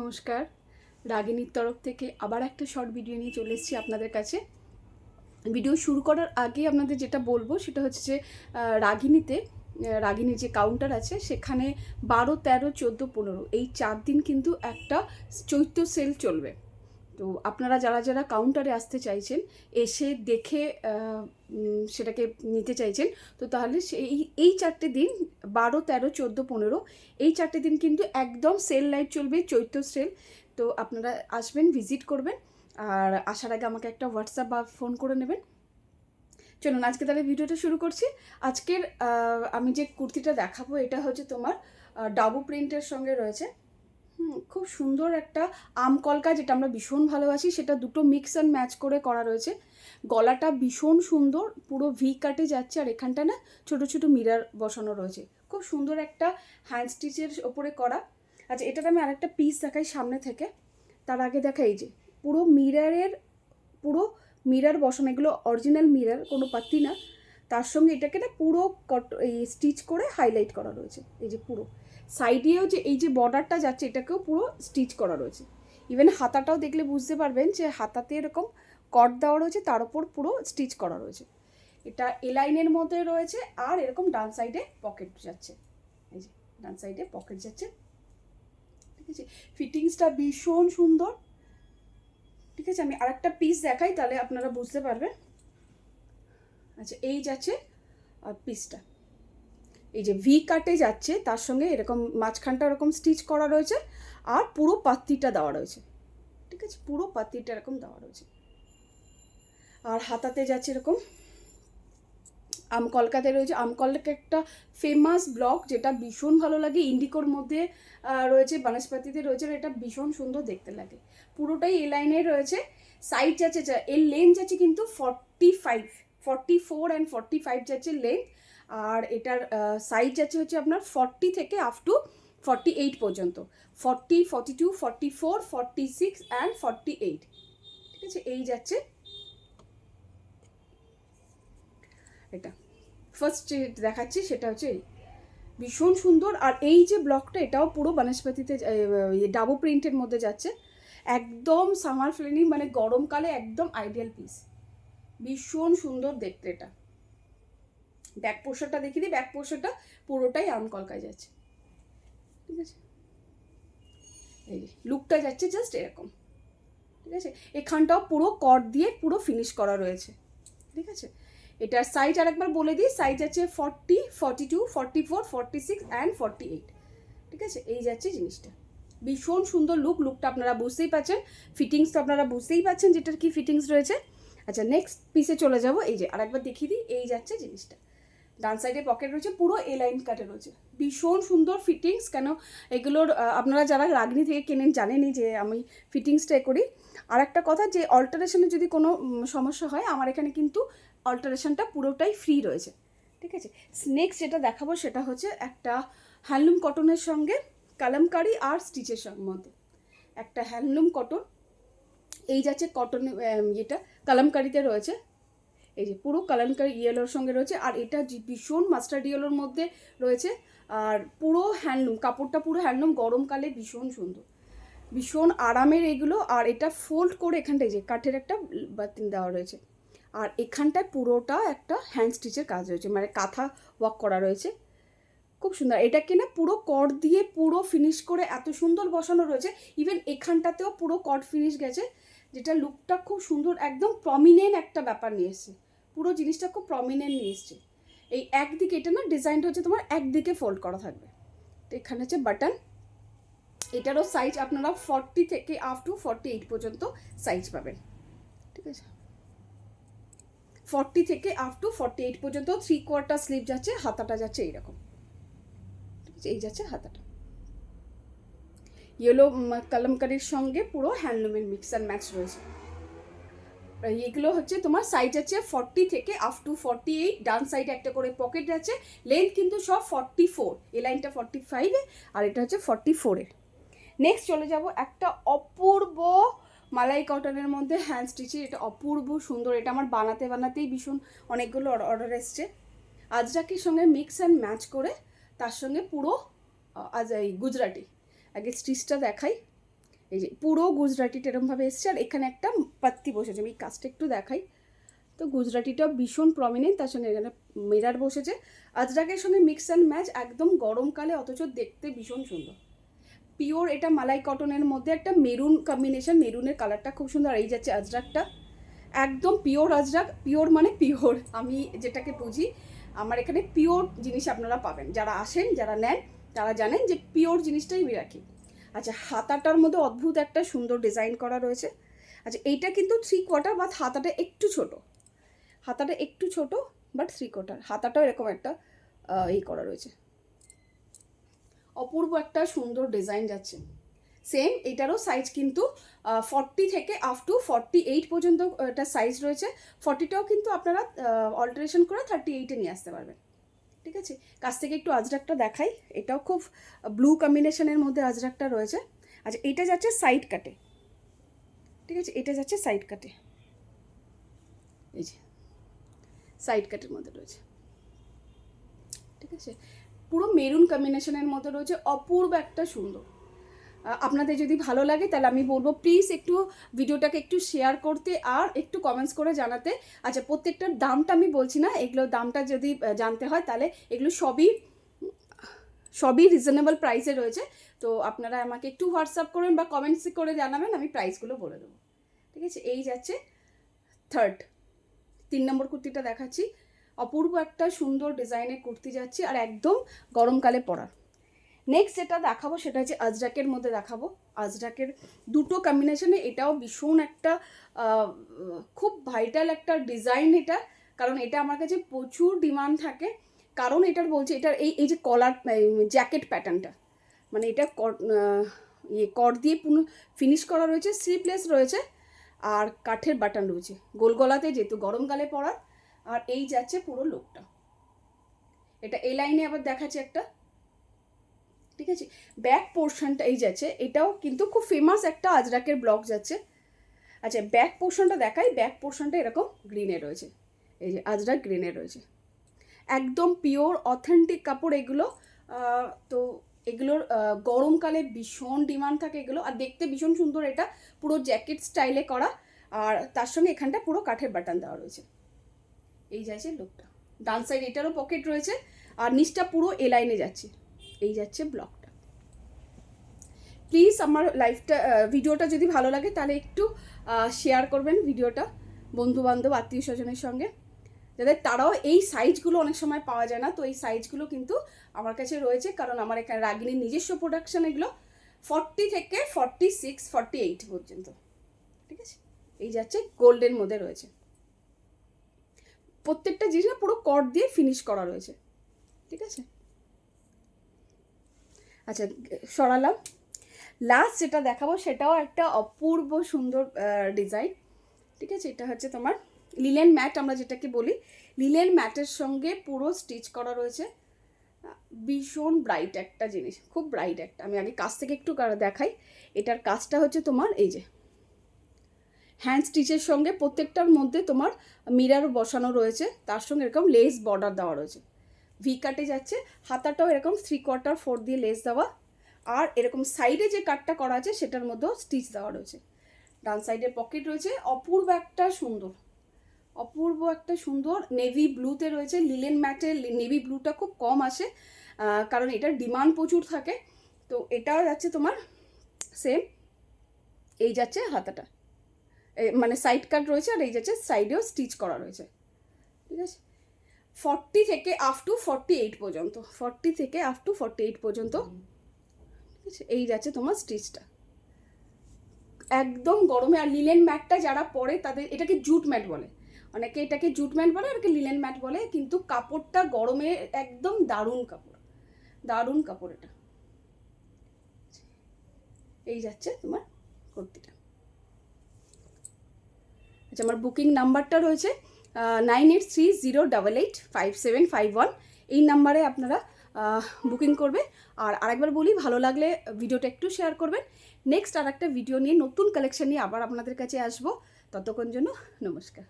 নমস্কার, রাগিনীর তরফ থেকে আবার একটা শর্ট ভিডিও নিয়ে চলে এসেছি আপনাদের কাছে। ভিডিও শুরু করার আগে আপনাদের যেটা বলবো সেটা হচ্ছে যে রাগিনীতে রাগিনীর যে কাউন্টার আছে সেখানে 12, 13, 14, 15 এই 4 দিন কিন্তু একটা চৈত্র সেল চলবে। তো আপনারা যারা যারা কাউন্টারে আসতে চাইছেন, এসে দেখে সেটাকে নিতে চাইছেন, তো তাহলে এই 4টে দিন 12, 13, 14, 15 এই 4টে দিন কিন্তু একদম সেল লাইভ চলবে, চৈত্র সেল। তো আপনারা আসবেন, ভিজিট করবেন, আর আসার আগে আমাকে একটা হোয়াটসঅ্যাপ বা ফোন করে নেবেন। চলুন আজকে তাহলে ভিডিওটা শুরু করছি। আজকের আমি যে কুর্তিটা দেখাবো এটা হচ্ছে তোমার ডাবু প্রিন্টের সঙ্গে রয়েছে। খুব সুন্দর একটা আমকলকা, যেটা আমরা ভীষণ ভালোবাসি, সেটা দুটো মিক্স অ্যান্ড ম্যাচ করে করা রয়েছে। গলাটা ভীষণ সুন্দর, পুরো ভি কাটে যাচ্ছে, আর এখানটা না ছোটো ছোটো মিরার বসানো রয়েছে। খুব সুন্দর একটা হ্যান্ড স্টিচের ওপরে করা। আচ্ছা, এটাতে আমি আরেকটা পিস দেখাই সামনে থেকে। তার আগে দেখা এই যে পুরো মিরার বসানো, এগুলো অরিজিনাল মিরার, কোনো পাত্তি না। তার সঙ্গে এটাকে না পুরো এই স্টিচ করে হাইলাইট করা রয়েছে। এই যে পুরো সাইডেও যে এই যে বর্ডারটা যাচ্ছে এটাকেও পুরো স্টিচ করা রয়েছে। ইভেন হাতাটাও দেখলে বুঝতে পারবেন যে হাতাতে এরকম কট দেওয়া রয়েছে, তার উপর পুরো স্টিচ করা রয়েছে। এটা এলাইনের মধ্যে রয়েছে, আর এরকম ডান সাইডে পকেট যাচ্ছে। এই যে ডান সাইডে পকেট যাচ্ছে, ঠিক আছে। ফিটিংসটা ভীষণ সুন্দর, ঠিক আছে। আমি আরেকটা পিস দেখাই, তাহলে আপনারা বুঝতে পারবেন। আচ্ছা, এই যাচ্ছে পিসটা, এই যে ভি কাটে যাচ্ছে, তার সঙ্গে এরকম মাঝখানটা এরকম স্টিচ করা রয়েছে, আর পুরো পাত্তিটা দেওয়া রয়েছে, ঠিক আছে। পুরো পাত্তিটা এরকম দেওয়া রয়েছে, আর হাতাতে যাচ্ছে এরকম আমকলকাতে রয়েছে। আমকলকা একটা ফেমাস ব্লক, যেটা ভীষণ ভালো লাগে, ইন্ডিকোর মধ্যে রয়েছে, বানাসপাতিতে রয়েছে, এটা ভীষণ সুন্দর দেখতে লাগে। পুরোটাই এ লাইনে রয়েছে। সাইজ যাচ্ছে, এর লেন্থ যাচ্ছে কিন্তু 45, 44 অ্যান্ড 45 যাচ্ছে লেন্থ, আর এটার সাইজ যাচ্ছে হচ্ছে আপনার 40 থেকে আপ টু 48 পর্যন্ত। 40, 42, 44, 46 অ্যান্ড 48, ঠিক আছে। এই যাচ্ছে এটা। ফার্স্ট যে দেখাচ্ছি সেটা হচ্ছে এই, ভীষণ সুন্দর। আর এই যে ব্লকটা, এটাও পুরো বনস্পতিতে ডাবো প্রিন্টের মধ্যে যাচ্ছে, একদম সামার ফ্রেন্ডলি, মানে গরমকালে একদম আইডিয়াল পিস। ভীষণ সুন্দর দেখতে এটা। ব্যাক পোর্শনটা দেখিয়ে দিই, ব্যাক পোর্শনটা পুরোটাই আমকলকায় যাচ্ছে, ঠিক আছে। এই যে লুকটা যাচ্ছে জাস্ট এরকম, ঠিক আছে। এখানটাও পুরো কট দিয়ে পুরো ফিনিশ করা রয়েছে, ঠিক আছে। এটার সাইজ আরেকবার বলে দিই, সাইজ আছে 40, 42, 44, 46 অ্যান্ড 48, ঠিক আছে। এই যাচ্ছে জিনিসটা, ভীষণ সুন্দর লুকটা আপনারা বুঝতেই পারছেন। ফিটিংস তো আপনারা বুঝতেই পারছেন যেটার কি ফিটিংস রয়েছে। আচ্ছা, নেক্সট পিসে চলে যাব। এই যে আরেকবার দেখিয়ে দিই, এই যাচ্ছে জিনিসটা। ডান সাইডে পকেট রয়েছে, পুরো এ লাইন কাটে রয়েছে, ভীষণ সুন্দর ফিটিংস। কেন এগুলোর আপনারা যারা রাগনি থেকে কেনেন জানেনই যে আমি ফিটিংসটা করি। আর একটা কথা, যে অল্টারেশনে যদি কোনো সমস্যা হয়, আমার এখানে কিন্তু অল্টারেশনটা পুরোটাই ফ্রি রয়েছে, ঠিক আছে। নেক্সট যেটা দেখাবো সেটা হচ্ছে একটা হ্যান্ডলুম কটনের সঙ্গে কালামকারি আর স্টিচের মধ্যে একটা হ্যান্ডলুম কটন। এই যাচ্ছে কটন, এটা কালামকারিতে রয়েছে। এই যে পুরো কালামকারি ইয়েলোর সঙ্গে রয়েছে, আর এটা ভীষণ মাস্টার্ড ইয়েলোর মধ্যে রয়েছে, আর পুরো হ্যান্ডলুম, কাপড়টা পুরো হ্যান্ডলুম, গরমকালে ভীষণ সুন্দর, ভীষণ আরামের এগুলো। আর এটা ফোল্ড করে এখানটায় যে কাঠের একটা বাতিন দেওয়া রয়েছে, আর এখানটায় পুরোটা একটা হ্যান্ড স্টিচের কাজ রয়েছে, মানে কাঁথা ওয়ার্ক করা রয়েছে, খুব সুন্দর। এটাকে না পুরো কট দিয়ে পুরো ফিনিশ করে এত সুন্দর বসানো রয়েছে। ইভেন এখানটাতেও পুরো কট ফিনিশ গেছে, যেটা লুকটা খুব সুন্দর, একদম প্রমিনেন্ট একটা ব্যাপার নিয়ে এসছে, পুরো জিনিসটা খুব প্রমিনেন্ট নিয়ে এসছে। এই একদিকে এটা না ডিজাইনটা হচ্ছে তোমার একদিকে ফোল্ড করা থাকবে। তো এখানে হচ্ছে বাটন, এটারও সাইজ আপনারা 40 থেকে আপ টু 48 পর্যন্ত সাইজ পাবেন, ঠিক আছে। 40 থেকে আপ টু 48 পর্যন্ত। 3/4 স্লিভ যাচ্ছে, হাতাটা যাচ্ছে এইরকম, ঠিক আছে। এই যাচ্ছে হাতাটা, ইয়েলো কালামকারির সঙ্গে পুরো হ্যান্ডলুমের মিক্স অ্যান্ড ম্যাচ রয়েছে। এগুলো হচ্ছে তোমার সাইজ আছে 40 থেকে আপ টু 48, ডান সাইডে একটা করে পকেট আছে। লেন্থ কিন্তু সব 44, এই লাইনটা 45 আর এটা হচ্ছে 44-এর। নেক্সট চলে যাব একটা অপূর্ব মালাই কটনের মধ্যে হ্যান্ড স্টিচের, এটা অপূর্ব সুন্দর। এটা আমার বানাতেই ভীষণ অনেকগুলো অর্ডার এসছে। আজরাকের সঙ্গে মিক্স অ্যান্ড ম্যাচ করে, তার সঙ্গে পুরো আজ এই গুজরাটি। আগে স্টিচটা দেখাই, এই যে পুরো গুজরাটিটা এরমভাবে এসছে, আর এখানে একটা পাত্তি বসেছে, আমি এই কাজটা একটু দেখাই। তো গুজরাটিটা ভীষণ প্রমিনেন্ট, তার সঙ্গে এখানে মিরার বসেছে, আজরাকের সঙ্গে মিক্স অ্যান্ড ম্যাচ, একদম গরমকালে অথচ দেখতে ভীষণ সুন্দর। পিওর এটা মালাই কটনের মধ্যে একটা মেরুন কম্বিনেশন, মেরুনের কালারটা খুব সুন্দর। এই যাচ্ছে আজরাকটা, একদম পিওর আজরাক, পিওর মানে পিওর, আমি যেটাকে বুঝি আমার এখানে পিওর জিনিস আপনারা পাবেন, যারা আসেন যারা নেন তারা জানেন যে পিওর জিনিসটাই আমি রাখি। আচ্ছা, হাতাটার মধ্যে অদ্ভুত একটা সুন্দর ডিজাইন করা রয়েছে। আচ্ছা, এইটা কিন্তু 3/4, বাট হাতাটা একটু ছোট, হাতাটা একটু ছোট বাট 3/4, হাতাটাও এরকম একটা এই করা রয়েছে, অপূর্ব একটা সুন্দর ডিজাইন যাচ্ছে। সেম এটারও সাইজ কিন্তু 40 থেকে আপ টু 48 পর্যন্ত এটা সাইজ রয়েছে। 40টাও কিন্তু আপনারা অল্টারেশন করে 38-এ নিয়ে আসতে পারবেন। ঠিক আছে, কাছ থেকে একটু আজরাকটা দেখাই, এটাও খুব ব্লু কম্বিনেশনের মধ্যে আজরাকটা রয়েছে। আচ্ছা, এটা যাচ্ছে সাইড কাটে, ঠিক আছে, এটা যাচ্ছে সাইড কাটে, এই যে সাইড কাটের মধ্যে রয়েছে। ঠিক আছে, পুরো মেরুন কম্বিনেশনের মধ্যে রয়েছে, অপূর্ব একটা সুন্দর। আপনাদের যদি ভালো লাগে তাহলে আমি বলবো প্লিজ একটু ভিডিওটাকে একটু শেয়ার করতে আর একটু কমেন্টস করে জানাতে। আচ্ছা, প্রত্যেকটার দামটা আমি বলছি না, এগুলোর দামটা যদি জানতে হয় তাহলে এগুলো সবই রিজনেবল প্রাইসে রয়েছে। তো আপনারা আমাকে একটু হোয়াটসঅ্যাপ করবেন বা কমেন্টস করে জানাবেন, আমি প্রাইসগুলো বলে দেবো। ঠিক আছে, এই যাচ্ছে 3 নম্বর কুর্তিটা দেখাচ্ছি, অপূর্ব একটা সুন্দর ডিজাইনের কুর্তি যাচ্ছে, আর একদম গরমকালে পরার। নেক্সট যেটা দেখাবো সেটা হচ্ছে আজরাকের মধ্যে দেখাবো, আজরাকের দুটো কম্বিনেশনে, এটাও ভীষণ একটা খুব ভাইটাল একটা ডিজাইন এটা, কারণ এটা আমার কাছে প্রচুর ডিমান্ড থাকে। কারণ এটার বলছে এটার এই যে কলার জ্যাকেট প্যাটার্নটা, মানে এটা কট দিয়ে পুরো ফিনিশ করা রয়েছে, স্লিভলেস রয়েছে, আর কাঠের বাটন রয়েছে গোল গলাতে, যেহেতু গরমকালে পরার। আর এই যাচ্ছে পুরো লুকটা, এটা এই লাইনে আবার দেখাচ্ছে একটা। ঠিক আছে, ব্যাক পোর্শনটা এই যাচ্ছে, এটাও কিন্তু খুব ফেমাস একটা আজরাকের ব্লক যাচ্ছে। আচ্ছা, ব্যাক পোর্শনটা দেখাই, ব্যাক পোর্শনটা এরকম গ্রিনে রয়েছে, এই যে আজরাক গ্রিনে রয়েছে, একদম পিওর অথেন্টিক কাপড় এগুলো। তো এগুলোর গরমকালে ভীষণ ডিমান্ড থাকে এগুলো, আর দেখতে ভীষণ সুন্দর, এটা পুরো জ্যাকেট স্টাইলে করা, আর তার সঙ্গে এখানটা পুরো কাঠের বাটন দেওয়া রয়েছে। এই যাচ্ছে লুকটা, ডান সাইড এটারও পকেট রয়েছে, আর নিচটা পুরো এ লাইনে যাচ্ছে, এই যাচ্ছে ব্লকটা। প্লিজ আমার ভিডিওটা যদি ভালো লাগে তাহলে একটু শেয়ার করবেন ভিডিওটা বন্ধুবান্ধব আত্মীয় স্বজনের সঙ্গে, যাতে তারাও এই সাইজগুলো অনেক সময় পাওয়া যায় না, তো এই সাইজগুলো কিন্তু আমার কাছে রয়েছে, কারণ আমার এখানে রাগিনীর নিজস্ব প্রোডাকশন এগুলো 40 থেকে 46 48 পর্যন্ত। ঠিক আছে, এই যাচ্ছে গোল্ডের মধ্যে রয়েছে, প্রত্যেকটা জিনিস না পুরো কট দিয়ে ফিনিশ করা রয়েছে। ঠিক আছে, আচ্ছা সরালাম। লাস্ট যেটা দেখাবো সেটাও একটা অপূর্ব সুন্দর ডিজাইন। ঠিক আছে, এটা হচ্ছে তোমার লিলেন ম্যাট, আমরা যেটাকে বলি লিলেন ম্যাটের সঙ্গে পুরো স্টিচ করা রয়েছে, ভীষণ ব্রাইট একটা জিনিস, খুব ব্রাইট একটা। আমি আগে কাছ থেকে একটু দেখাই, এটার কাজটা হচ্ছে তোমার এই যে হ্যান্ড স্টিচের সঙ্গে প্রত্যেকটার মধ্যে তোমার মিরার বসানো রয়েছে, তার সঙ্গে এরকম লেস বর্ডার দেওয়া রয়েছে, ভি কাটে যাচ্ছে, হাতাটাও এরকম 3/4 4 দিয়ে লেস দেওয়া, আর এরকম সাইডে যে কাটটা করা আছে সেটার মধ্যেও স্টিচ দেওয়া রয়েছে, ডান সাইডে পকেট রয়েছে, অপূর্ব একটা সুন্দর নেভি ব্লুতে রয়েছে। লিলেন ম্যাটের নেভি ব্লুটা খুব কম আসে, কারণ এটার ডিমান্ড প্রচুর থাকে। তো এটাও যাচ্ছে তোমার সেম, এই যাচ্ছে হাতাটা, মানে সাইড কাট রয়েছে, আর এই যাচ্ছে সাইডেও স্টিচ করা রয়েছে। ঠিক আছে, 40 থেকে আপ টু 48 পর্যন্ত, 40 থেকে আপ টু 48 পর্যন্ত। ঠিক আছে, এই যাচ্ছে তোমার স্টিচটা, একদম গরমে। আর লিলেন ম্যাটটা যারা পরে তাদের এটাকে জুট ম্যাট বলে, অনেকে এটাকে জুট ম্যাট বলে, অনেকে লিলেন ম্যাট বলে, কিন্তু কাপড়টা গরমে একদম দারুণ কাপড় এটা। এই যাচ্ছে তোমার কুর্তিটা। আচ্ছা, আমার বুকিং নাম্বারটা রয়েছে 9830885751, এই নাম্বারে আপনারা বুকিং করবে। আর আরেকবার বলি, ভালো লাগলে ভিডিওটা একটু শেয়ার করবেন। নেক্সট আর একটা ভিডিও নিয়ে, নতুন কালেকশন নিয়ে আবার আপনাদের কাছে আসবো, ততক্ষণ জন্য নমস্কার।